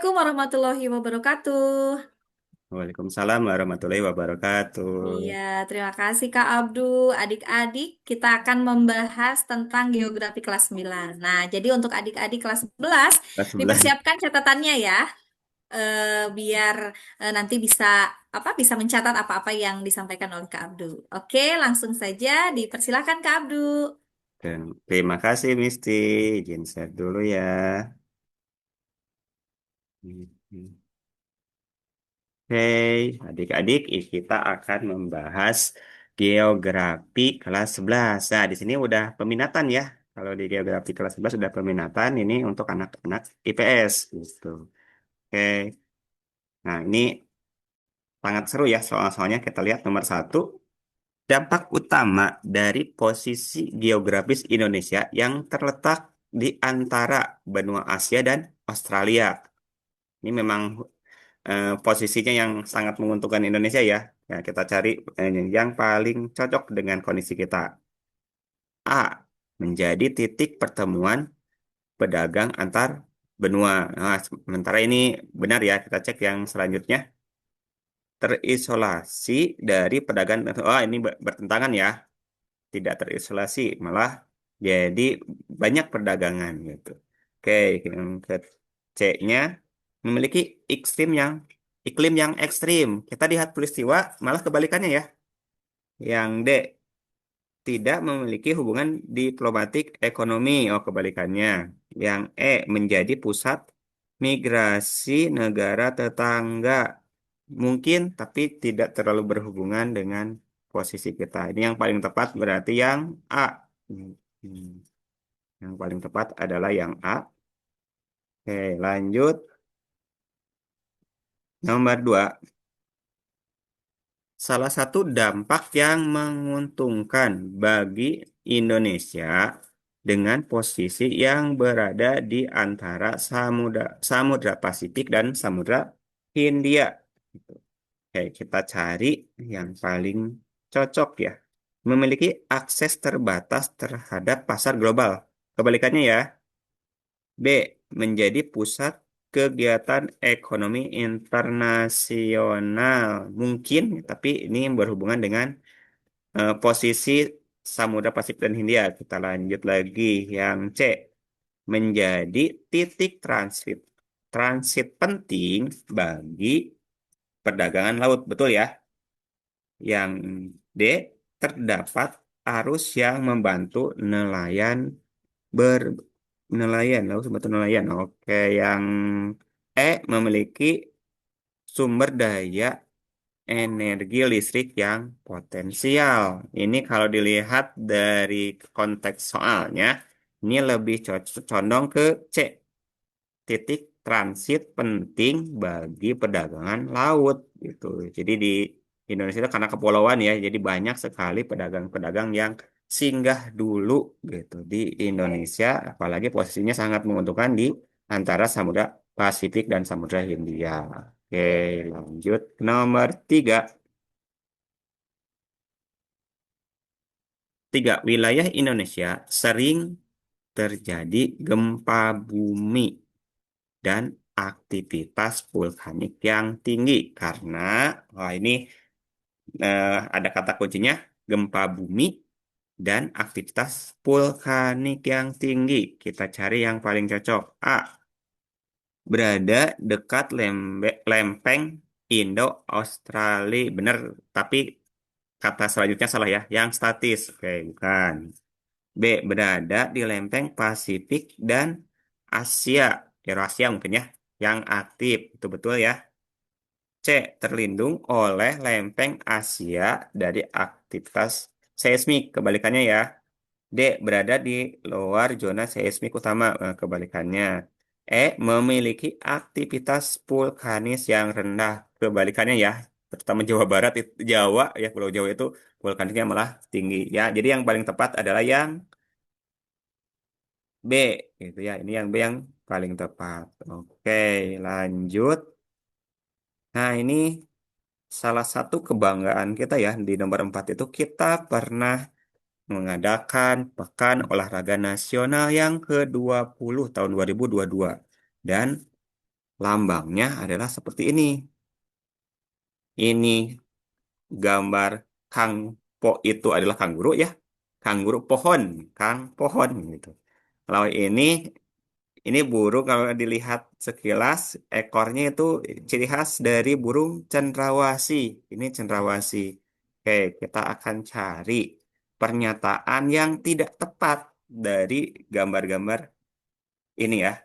Assalamualaikum warahmatullahi wabarakatuh. Waalaikumsalam warahmatullahi wabarakatuh. Iya, terima kasih Kak Abdu. Adik-adik, kita akan membahas tentang geografi kelas 9. Nah, jadi untuk adik-adik kelas 11, Kelas 11. dipersiapkan catatannya ya, biar nanti bisa mencatat apa-apa yang disampaikan oleh Kak Abdu. Oke, langsung saja dipersilakan Kak Abdu. Dan terima kasih Misti. Izin share dulu ya. Oke, adik-adik, kita akan membahas geografi kelas 11. Nah, di sini udah peminatan ya. Kalau di geografi kelas 11 sudah peminatan, ini untuk anak-anak IPS gitu. Oke, nah ini sangat seru ya soal-soalnya. Kita lihat nomor satu. Dampak utama dari posisi geografis Indonesia yang terletak di antara benua Asia dan Australia. Ini memang posisinya yang sangat menguntungkan Indonesia ya. Ya, kita cari yang paling cocok dengan kondisi kita. A. Menjadi titik pertemuan pedagang antar benua. Nah, sementara ini benar ya, kita cek yang selanjutnya. Terisolasi dari pedagang. Oh, ini bertentangan ya. Tidak terisolasi, malah jadi banyak perdagangan gitu. Oke, yang ke C-nya memiliki iklim yang ekstrim. Kita lihat peristiwa malah kebalikannya ya. Yang D tidak memiliki hubungan diplomatik ekonomi. Oh, kebalikannya. Yang E menjadi pusat migrasi negara tetangga. Mungkin tapi tidak terlalu berhubungan dengan posisi kita. Ini yang paling tepat berarti yang A. Hmm. Yang paling tepat adalah yang A. Oke, lanjut. Nomor 2. Salah satu dampak yang menguntungkan bagi Indonesia dengan posisi yang berada di antara Samudra Pasifik dan Samudra Hindia. Oke, kita cari yang paling cocok ya. Memiliki akses terbatas terhadap pasar global. Kebalikannya ya. B. Menjadi pusat kegiatan ekonomi internasional. Mungkin, tapi ini berhubungan dengan posisi Samudra Pasifik dan Hindia. Kita lanjut lagi. Yang C. Menjadi titik transit penting bagi perdagangan laut. Betul ya? Yang D. Terdapat arus yang membantu ber lalu sumber nelayan. Oke, yang E memiliki sumber daya energi listrik yang potensial. Ini kalau dilihat dari konteks soalnya, ini lebih condong ke C, titik transit penting bagi perdagangan laut gitu. Jadi di Indonesia itu karena kepulauan ya, jadi banyak sekali pedagang-pedagang yang singgah dulu gitu di Indonesia, apalagi posisinya sangat menguntungkan di antara Samudra Pasifik dan Samudra Hindia. Oke, lanjut nomor 3. Tiga, wilayah Indonesia sering terjadi gempa bumi dan aktivitas vulkanik yang tinggi karena wah ini ada kata kuncinya gempa bumi dan aktivitas vulkanik yang tinggi. Kita cari yang paling cocok. A. Berada dekat lempeng Indo-Australia. Benar, tapi kata selanjutnya salah ya. Yang statis. Oke, bukan. B. Berada di lempeng Pasifik dan Asia. Eurasia mungkin ya. Yang aktif. Itu betul ya. C. Terlindung oleh lempeng Asia dari aktivitas seismik. Kebalikannya ya. D. Berada di luar zona seismik utama. Kebalikannya. E. Memiliki aktivitas vulkanis yang rendah. Kebalikannya ya. Terutama Jawa Barat, Jawa ya, Pulau Jawa itu vulkanisnya malah tinggi ya. Jadi yang paling tepat adalah yang B gitu ya. Ini yang B yang paling tepat. Oke, lanjut. Nah, ini salah satu kebanggaan kita ya di nomor 4 itu kita pernah mengadakan Pekan Olahraga Nasional yang ke-20 tahun 2022. Dan lambangnya adalah seperti ini. Ini gambar kang po itu adalah kanguru ya. Kanguru pohon, kang pohon gitu. Kalau ini burung kalau dilihat sekilas ekornya itu ciri khas dari burung cendrawasih. Ini cendrawasih. Oke, kita akan cari pernyataan yang tidak tepat dari gambar-gambar ini ya.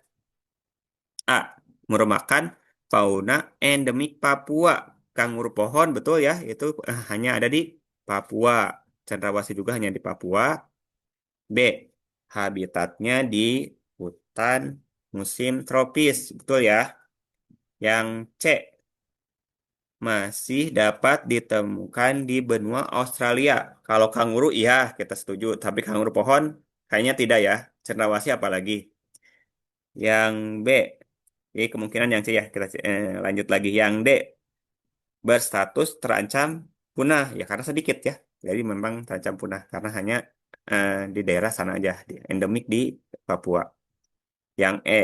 A. Merupakan fauna endemik Papua. Kanguru pohon, betul ya, itu hanya ada di Papua. Cendrawasih juga hanya di Papua. B. Habitatnya di hutan musim tropis, betul ya. Yang C. Masih dapat ditemukan di benua Australia. Kalau kanguru, iya kita setuju. Tapi kanguru pohon, kayaknya tidak ya. Cendrawasih apalagi. Yang B. Jadi kemungkinan yang C ya. Kita lanjut lagi. Yang D. Berstatus terancam punah. Ya karena sedikit ya. Jadi memang terancam punah. Karena hanya di daerah sana aja. Endemik di Papua. Yang E.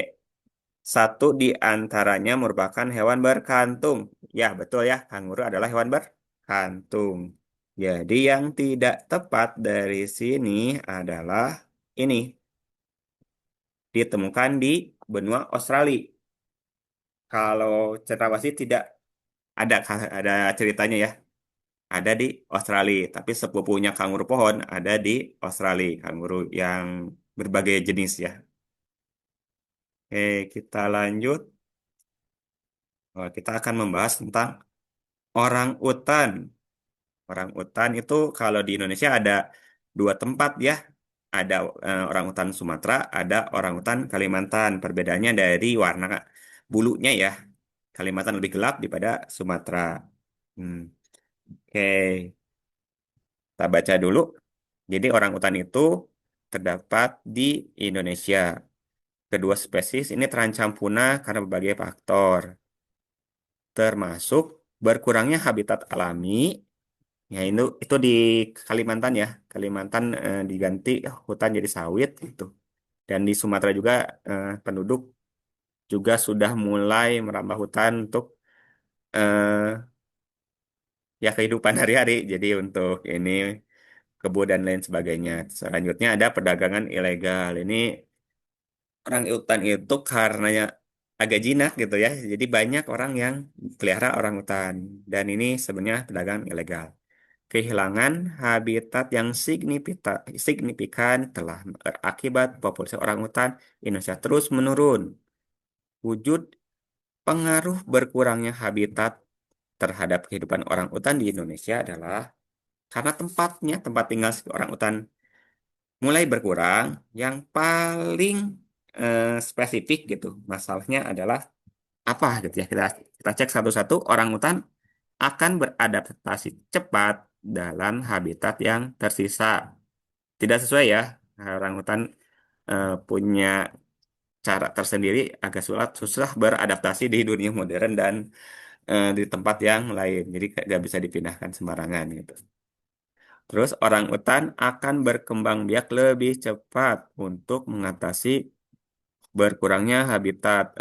Satu di antaranya merupakan hewan berkantung. Ya, betul ya. Kanguru adalah hewan berkantung. Jadi yang tidak tepat dari sini adalah ini. Ditemukan di benua Australia. Kalau cendrawasih tidak ada ceritanya ya. Ada di Australia. Tapi sepupunya kanguru pohon ada di Australia. Kanguru yang berbagai jenis ya. Oke, kita lanjut. Kita akan membahas tentang orang utan. Orang utan itu kalau di Indonesia ada dua tempat ya. Ada orang utan Sumatera, ada orang utan Kalimantan. Perbedaannya dari warna bulunya ya. Kalimantan lebih gelap daripada Sumatera. Hmm. Oke, kita baca dulu. Jadi orang utan itu terdapat di Indonesia. Kedua spesies ini terancam punah karena berbagai faktor, termasuk berkurangnya habitat alami. Ya itu di Kalimantan ya. Kalimantan diganti hutan jadi sawit gitu. Dan di Sumatera juga penduduk juga sudah mulai merambah hutan untuk eh, ya kehidupan hari-hari. Jadi untuk ini kebun dan lain sebagainya. Selanjutnya ada perdagangan ilegal. Ini orang hutan itu karena agak jinak gitu ya. Jadi banyak orang yang pelihara orang hutan. Dan ini sebenarnya perdagangan ilegal. Kehilangan habitat yang signifikan telah berakibat populasi orangutan Indonesia terus menurun. Wujud pengaruh berkurangnya habitat terhadap kehidupan orang utan di Indonesia adalah karena tempat tinggal si orang utan mulai berkurang. Yang paling spesifik gitu, masalahnya adalah apa gitu ya. Kita cek satu-satu. Orang utan akan beradaptasi cepat dalam habitat yang tersisa. Tidak sesuai ya. Orang hutan punya cara tersendiri agak susah beradaptasi di dunia modern dan di tempat yang lain. Jadi nggak bisa dipindahkan sembarangan gitu. Terus orang utan akan berkembang biak lebih cepat untuk mengatasi berkurangnya habitat.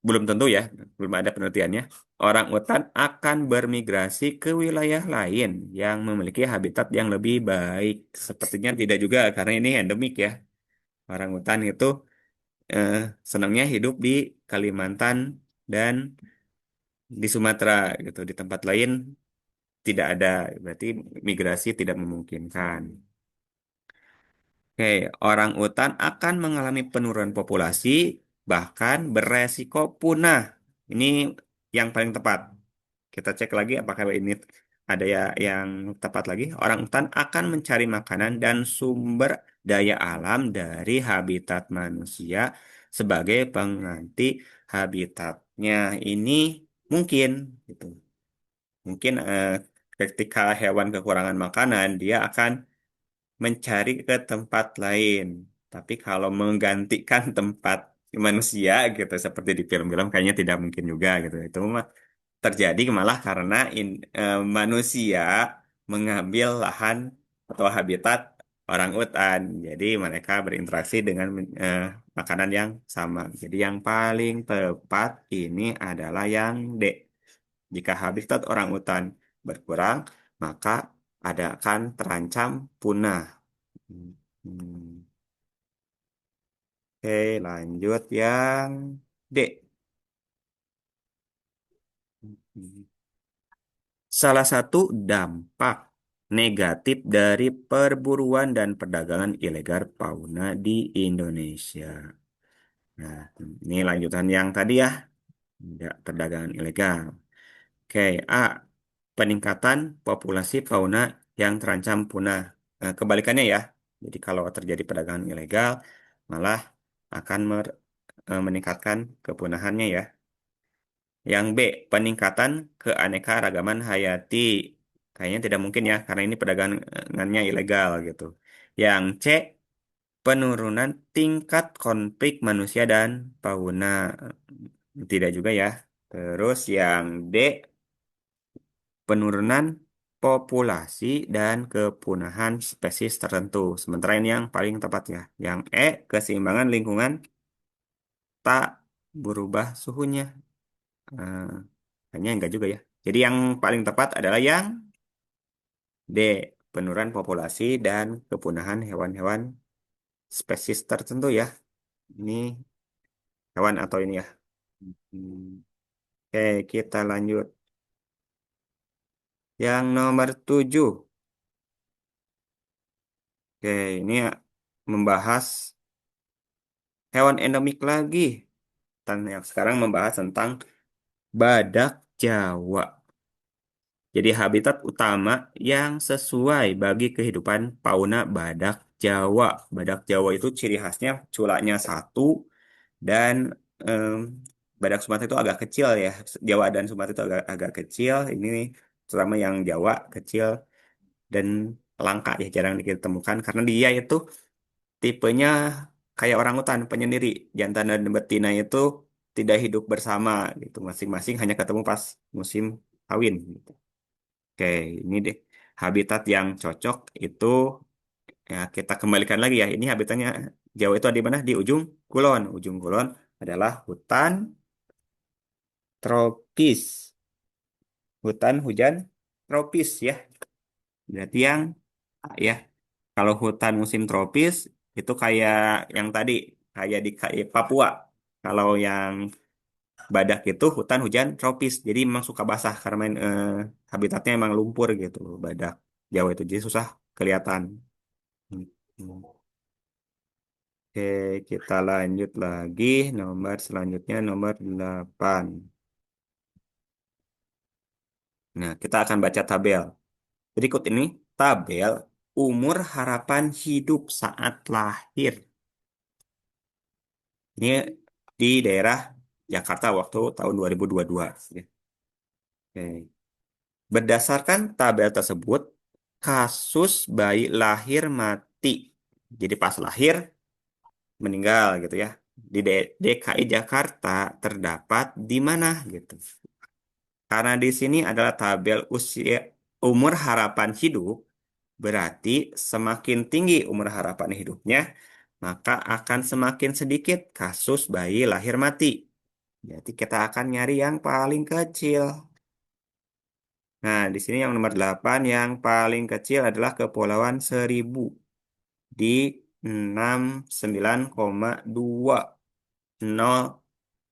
Belum tentu ya, belum ada penelitiannya. Orang utan akan bermigrasi ke wilayah lain yang memiliki habitat yang lebih baik. Sepertinya tidak juga karena ini endemik ya. Orang utan itu eh, senangnya hidup di Kalimantan dan di Sumatera gitu. Di tempat lain tidak ada, berarti migrasi tidak memungkinkan. Oke, orang utan akan mengalami penurunan populasi, bahkan beresiko punah. Ini yang paling tepat. Kita cek lagi apakah ini ada ya yang tepat lagi. Orang utan akan mencari makanan dan sumber daya alam dari habitat manusia sebagai pengganti habitatnya. Ini mungkin gitu. Mungkin ketika hewan kekurangan makanan, dia akan mencari ke tempat lain. Tapi kalau menggantikan tempat manusia gitu seperti di film-film kayaknya tidak mungkin juga gitu. Itu mah terjadi malah karena manusia mengambil lahan atau habitat orang utan. Jadi mereka berinteraksi dengan makanan yang sama. Jadi yang paling tepat ini adalah yang D. Jika habitat orang utan berkurang, maka ada akan terancam punah. Hmm. Oke, lanjut yang D. Salah satu dampak negatif dari perburuan dan perdagangan ilegal fauna di Indonesia. Nah, ini lanjutan yang tadi ya, perdagangan ilegal. Oke, A. Peningkatan populasi fauna yang terancam punah. Kebalikannya ya, jadi kalau terjadi perdagangan ilegal, malah akan meningkatkan kepunahannya ya. Yang B, peningkatan keanekaragaman hayati. Kayaknya tidak mungkin ya, karena ini perdagangannya ilegal gitu. Yang C, penurunan tingkat konflik manusia dan fauna. Tidak juga ya. Terus yang D, penurunan populasi dan kepunahan spesies tertentu. Sementara ini yang paling tepat ya. Yang E, keseimbangan lingkungan tak berubah suhunya. Eh, Kayaknya enggak juga ya. Jadi yang paling tepat adalah yang D, penurunan populasi dan kepunahan hewan-hewan spesies tertentu ya. Ini hewan atau ini ya. Hmm. Oke, kita lanjut. Yang nomor 7. Oke, ini ya, membahas hewan endemik lagi. Dan yang sekarang membahas tentang badak Jawa. Jadi habitat utama yang sesuai bagi kehidupan fauna badak Jawa. Badak Jawa itu ciri khasnya culaknya satu dan em, badak Sumatera itu agak kecil ya. Jawa dan Sumatera itu agak agak kecil. Ini terutama yang Jawa kecil dan langka ya, jarang ditemukan karena dia itu tipenya kayak orangutan penyendiri. Jantan dan betina itu tidak hidup bersama gitu. Masing-masing hanya ketemu pas musim kawin gitu. Oke, ini deh habitat yang cocok itu ya kita kembalikan lagi ya. Ini habitatnya Jawa itu di mana? Di ujung kulon. Ujung kulon adalah hutan tropis. Hutan hujan tropis ya. Berarti yang A ya. Kalau hutan musim tropis itu kayak yang tadi, kayak di kayak Papua. Kalau yang badak itu hutan hujan tropis. Jadi memang suka basah karena habitatnya emang lumpur gitu badak Jawa itu. Jadi susah kelihatan. Hmm. Oke, kita lanjut lagi. Nomor selanjutnya nomor 8. Nah, kita akan baca tabel. Berikut ini tabel umur harapan hidup saat lahir. Ini di daerah Jakarta waktu tahun 2022. Ya. Oke. Berdasarkan tabel tersebut, kasus bayi lahir mati. Jadi pas lahir meninggal gitu ya. Di DKI Jakarta terdapat di mana gitu. Karena di sini adalah tabel usia umur harapan hidup, berarti semakin tinggi umur harapan hidupnya, maka akan semakin sedikit kasus bayi lahir mati. Jadi kita akan nyari yang paling kecil. Nah, di sini yang nomor 8 yang paling kecil adalah Kepulauan Seribu di 69,20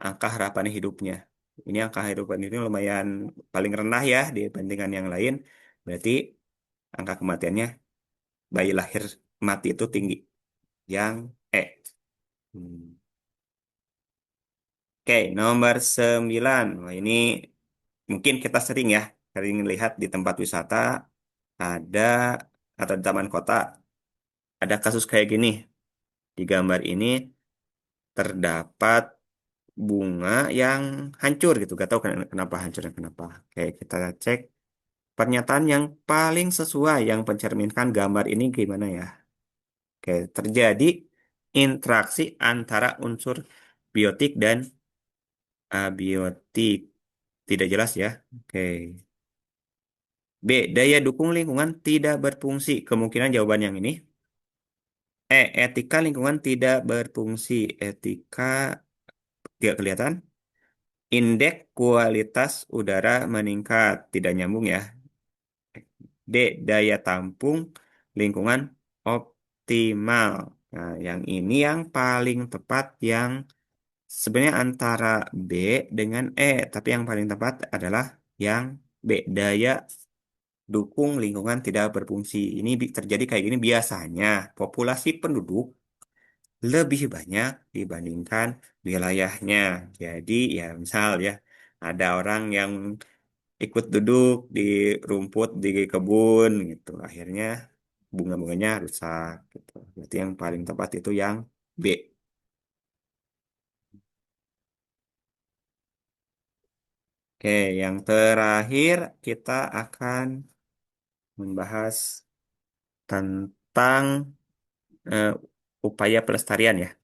angka harapan hidupnya. Ini angka harapan hidupnya lumayan paling rendah ya dibandingkan yang lain. Berarti angka kematiannya bayi lahir mati itu tinggi. Yang E. Hmm. Oke, nomor 9. Wah, ini mungkin kita sering ya, sering lihat di tempat wisata ada atau di taman kota ada kasus kayak gini. Di gambar ini terdapat bunga yang hancur gitu. Gak tahu kenapa hancurnya kenapa. Kayak kita cek pernyataan yang paling sesuai yang mencerminkan gambar ini gimana ya. Oke, terjadi interaksi antara unsur biotik dan abiotik. Tidak jelas ya. Oke. B. Daya dukung lingkungan tidak berfungsi. Kemungkinan jawaban yang ini. Etika lingkungan tidak berfungsi. Etika tidak kelihatan. Indeks kualitas udara meningkat. Tidak nyambung ya. D. Daya tampung lingkungan optimal. Nah, yang ini yang paling tepat yang sebenarnya antara B dengan E. Tapi yang paling tepat adalah yang B. Daya dukung lingkungan tidak berfungsi. Ini terjadi kayak gini biasanya. Populasi penduduk lebih banyak dibandingkan wilayahnya. Jadi ya misal ya ada orang yang ikut duduk di rumput di kebun gitu. Akhirnya bunga-bunganya rusak gitu. Berarti yang paling tepat itu yang B. Oke, yang terakhir kita akan membahas tentang eh, upaya pelestarian ya.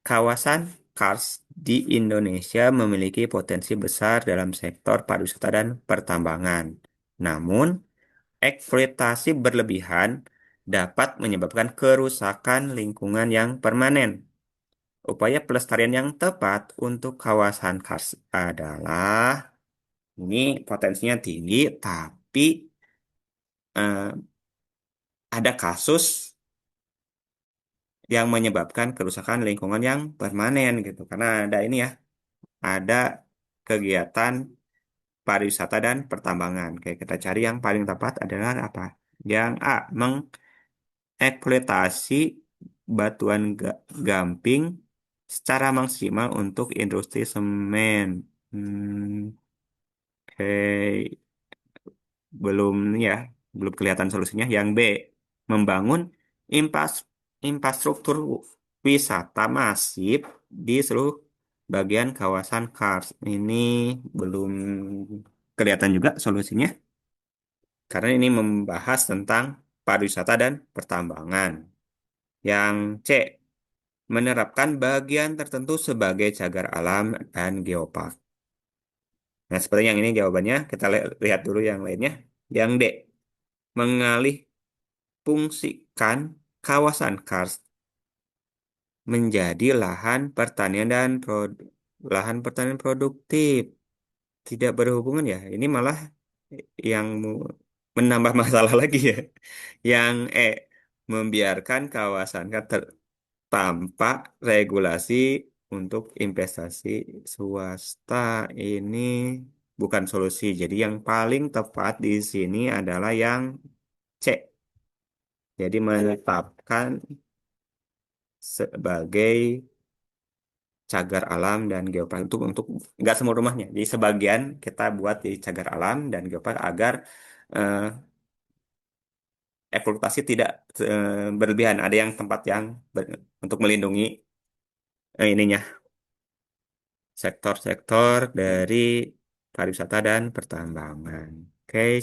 Kawasan Kars di Indonesia memiliki potensi besar dalam sektor pariwisata dan pertambangan. Namun, eksploitasi berlebihan dapat menyebabkan kerusakan lingkungan yang permanen. Upaya pelestarian yang tepat untuk kawasan Kars adalah ini potensinya tinggi, tapi eh, ada kasus yang menyebabkan kerusakan lingkungan yang permanen gitu. Karena ada ini ya, ada kegiatan pariwisata dan pertambangan. Kayak kita cari yang paling tepat adalah apa? Yang A, mengeksploitasi batuan gamping secara maksimal untuk industri semen. Oke, belum ya, belum kelihatan solusinya. Yang B, membangun infrastruktur wisata masif di seluruh bagian kawasan Kars. Ini belum kelihatan juga solusinya, karena ini membahas tentang pariwisata dan pertambangan. Yang C, menerapkan bagian tertentu sebagai cagar alam dan geopark. Nah, seperti yang ini jawabannya, kita lihat dulu yang lainnya. Yang D, mengalih fungsikan kawasan Kars menjadi lahan pertanian produktif. Tidak berhubungan ya. Ini malah yang menambah masalah lagi ya. Yang E, membiarkan kawasan tanpa regulasi untuk investasi swasta. Ini bukan solusi. Jadi yang paling tepat di sini adalah yang C. Jadi menetapkan sebagai cagar alam dan geopark untuk nggak semua rumahnya. Jadi sebagian kita buat di cagar alam dan geopark agar eh, eksploitasi tidak berlebihan. Ada yang tempat yang untuk melindungi ininya sektor-sektor dari pariwisata dan pertambangan. Oke,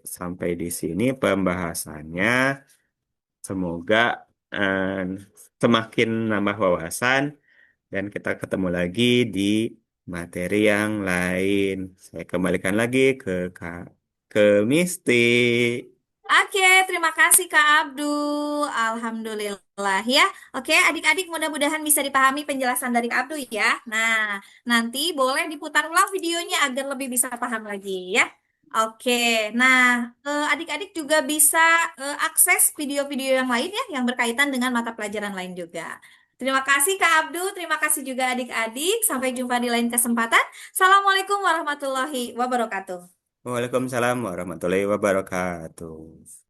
sampai di sini pembahasannya. Semoga eh, semakin nambah wawasan dan kita ketemu lagi di materi yang lain. Saya kembalikan lagi ke Misti. Oke, terima kasih Kak Abdul. Alhamdulillah ya. Oke, adik-adik mudah-mudahan bisa dipahami penjelasan dari Kak Abdul ya. Nah, nanti boleh diputar ulang videonya agar lebih bisa paham lagi ya. Oke, nah adik-adik juga bisa akses video-video yang lain ya yang berkaitan dengan mata pelajaran lain juga. Terima kasih Kak Abdul, terima kasih juga adik-adik. Sampai jumpa di lain kesempatan. Assalamualaikum warahmatullahi wabarakatuh. Waalaikumsalam warahmatullahi wabarakatuh.